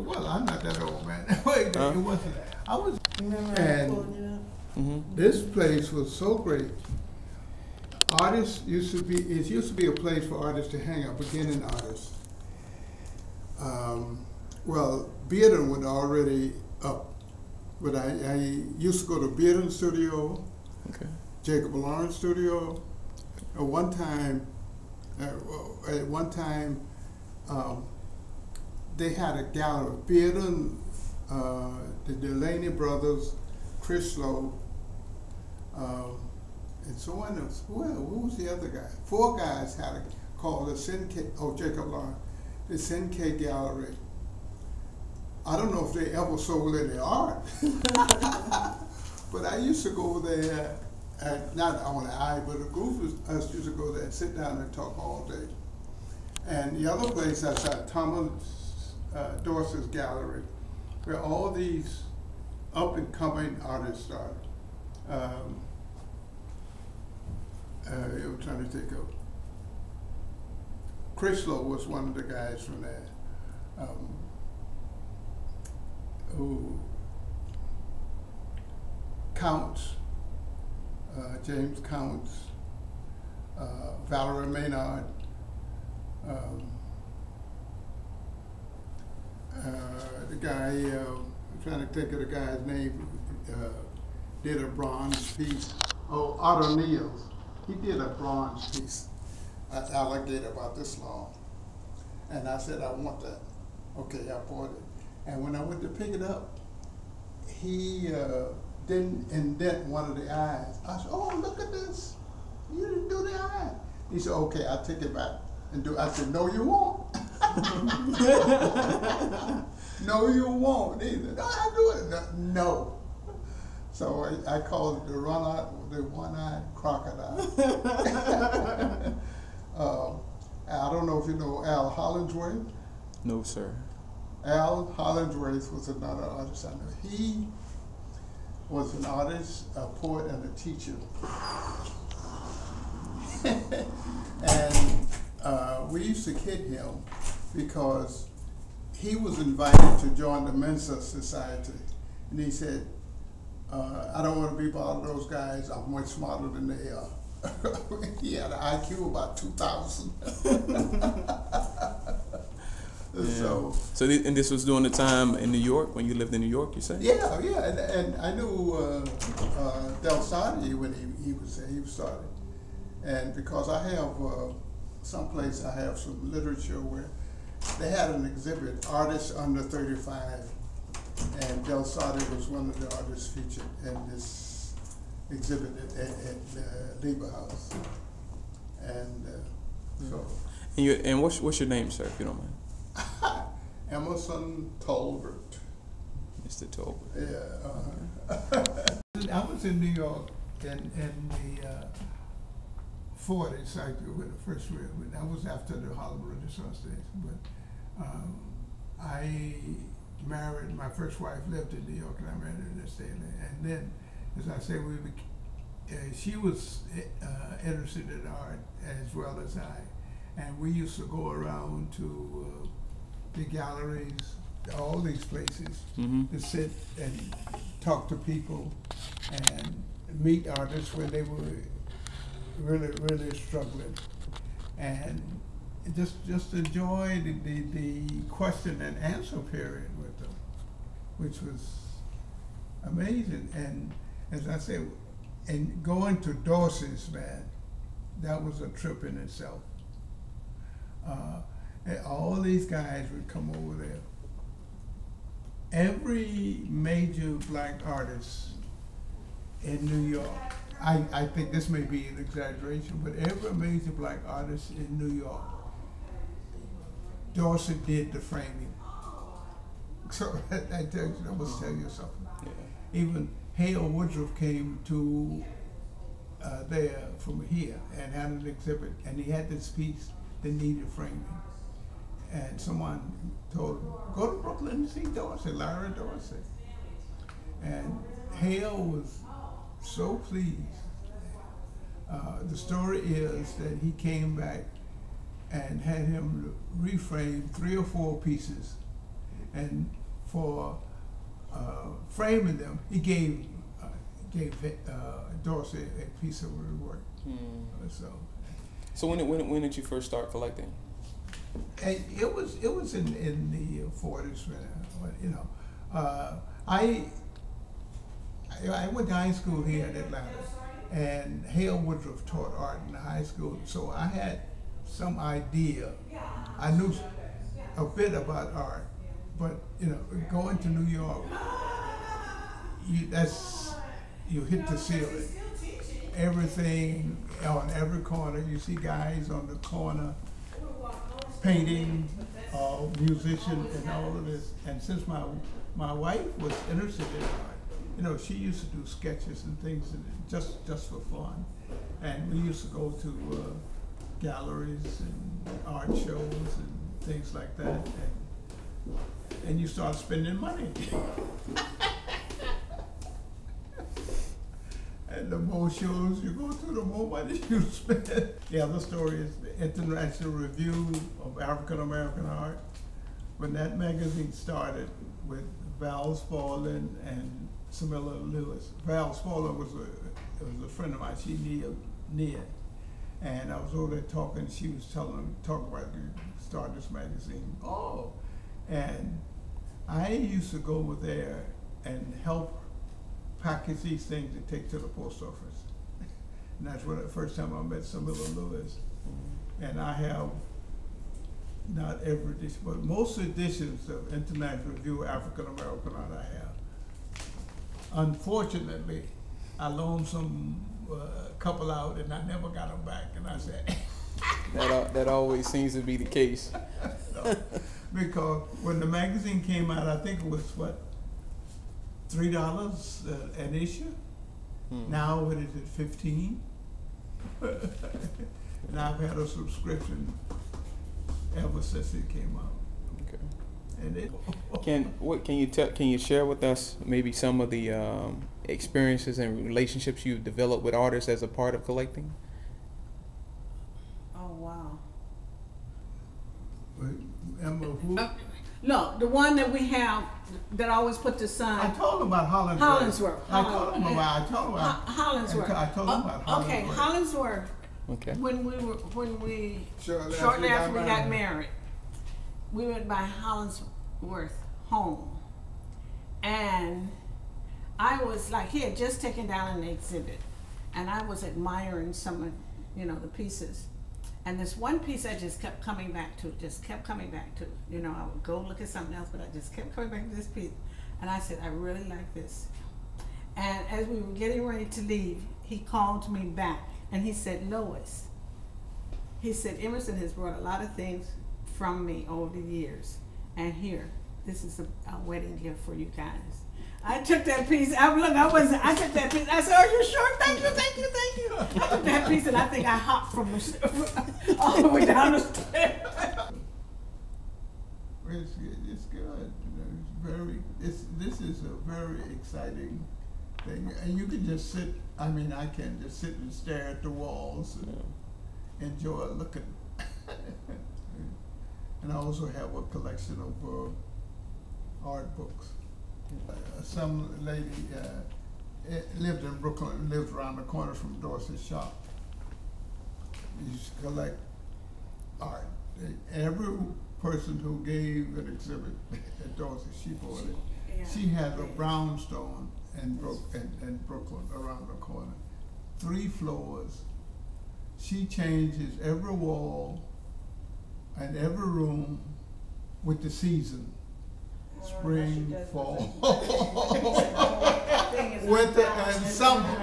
well, I'm not that old, man. Wait, it wasn't. I was, and this place was so great. Artists used to be, it used to be a place for artists to hang out, beginning artists. Well, Bearden was already up, but I used to go to Bearden Studio, Jacob Lawrence Studio. At one time, they had a gallery. Bearden, the Delaney brothers, Chris Lowe, and so on. Who was the other guy? Four guys had a called the Sin-K, Jacob Lawrence, the Sin-K Gallery. I don't know if they ever sold any art, but I used to go there, not only I, but a group of us used to go there and sit down and talk all day. And the other place I saw, Thomas Dorsey's Gallery, where all these up-and-coming artists started. I'm trying to think of. Chrysler was one of the guys from there. Counts, James Counts, Valerie Maynard, the guy, I'm trying to think of the guy's name, did a bronze piece. Oh, Otto Niels. He did a bronze piece, an alligator about this long. And I said, I want that. Okay, I bought it. And when I went to pick it up, he didn't indent one of the eyes. I said, oh, look at this. You didn't do the eye. He said, okay, I'll take it back and do it. I said, no, you won't. No, you won't either. No, I'll do it. No. So I called it the one-eyed crocodile. I don't know if you know Al Hollingsworth. No, sir. Al Hollingsworth was another artist I know. He was an artist, a poet, and a teacher. And we used to kid him because he was invited to join the Mensa Society. And he said, I don't want to be part of those guys. I'm much smarter than they are. He had an IQ about 2,000. Yeah. So and this was during the time in New York, when you lived in New York, you say? Yeah, yeah. And I knew Del Sardi when he was there. He was starting. And because I have someplace, I have some literature where they had an exhibit, Artists Under 35. And Del Sardi was one of the artists featured in this exhibit at Lieber House. And so. And what's your name, sir, if you don't mind? Emerson Tolbert. Mr. Tolbert. Yeah. I was in New York in the 40s, when the first real. That was after the Harlem Renaissance days. But I married, my first wife lived in New York, and I married her in the state. And then, as I say, she was interested in art as well as I. And we used to go around to the galleries, all these places, to sit and talk to people and meet artists when they were really, really struggling. And just enjoy the question and answer period with them, which was amazing. And as I say, and going to Dorsey's, man, that was a trip in itself. And all these guys would come over there. Every major black artist in New York, I think this may be an exaggeration, but every major black artist in New York, Dorsey did the framing. So that must tell you something. Yeah. Even Hale Woodruff came to there from here and had an exhibit, and he had this piece that needed framing. And someone told him, go to Brooklyn and see Dorsey, Larry Dorsey. And Hale was so pleased. The story is that he came back and had him reframe 3 or 4 pieces And for framing them, he gave Dorsey a piece of her work. So when did you first start collecting? And it was in the 40s, you know. I went to high school here in Atlanta, and Hale Woodruff taught art in the high school, so I had some idea. I knew a bit about art, but you know, going to New York, you hit the ceiling. Everything on every corner, you see guys on the corner painting, musician, and all of this. And since my wife was interested in art, you know, she used to do sketches and things just for fun. And we used to go to galleries and art shows and things like that. And you start spending money. And the more shows you go to, the more money you spend. The other story is the International Review of African American Art. When that magazine started with Val Spaulding and Samilla Lewis. Val Spaulding was a friend of mine. She knew Nia. And I was over there talking. She was talking about starting this magazine. Oh, and I used to go over there and help package these things to take to the post office. And that's when the first time I met Samilla Lewis. And I have, not every edition, but most editions of International Review of African American Art I have. Unfortunately, I loaned some couple out and I never got them back, and I said, that always seems to be the case. No, because when the magazine came out, I think it was what, $3 an issue. Now what is it, 15? And I've had a subscription ever since it came out. Okay. And can you share with us maybe some of the experiences and relationships you've developed with artists as a part of collecting? Oh wow. Emma, who? No, the one that we have that always put the sign. I told him about Hollingsworth. I told him about Hollingsworth. I told him about Hollingsworth. Okay, Hollingsworth. Okay. When we shortly after we got married, we went by Hollingsworth home, and I was like, he had just taken down an exhibit, and I was admiring some of, the pieces. And this one piece I just kept coming back to, I would go look at something else, but I just kept coming back to this piece. And I said, I really like this. And as we were getting ready to leave, he called me back and he said, Lois, he said, Emerson has brought a lot of things from me over the years. And here, this is a wedding gift for you guys. I took that piece. I took that piece. I said, "Are you sure? Thank you." I took that piece and I think I hopped from all the way down the stairs. It's good. This is a very exciting thing, and you can just sit. I mean, I can just sit and stare at the walls and enjoy looking. And I also have a collection of art books. Some lady lived in Brooklyn, lived around the corner from Dorsey's shop. Used to collect art. Every person who gave an exhibit at Dorsey, she bought it. Yeah. She had a brownstone in Brooklyn around the corner. 3 floors. She changes every wall and every room with the season. Spring, fall, winter, and summer.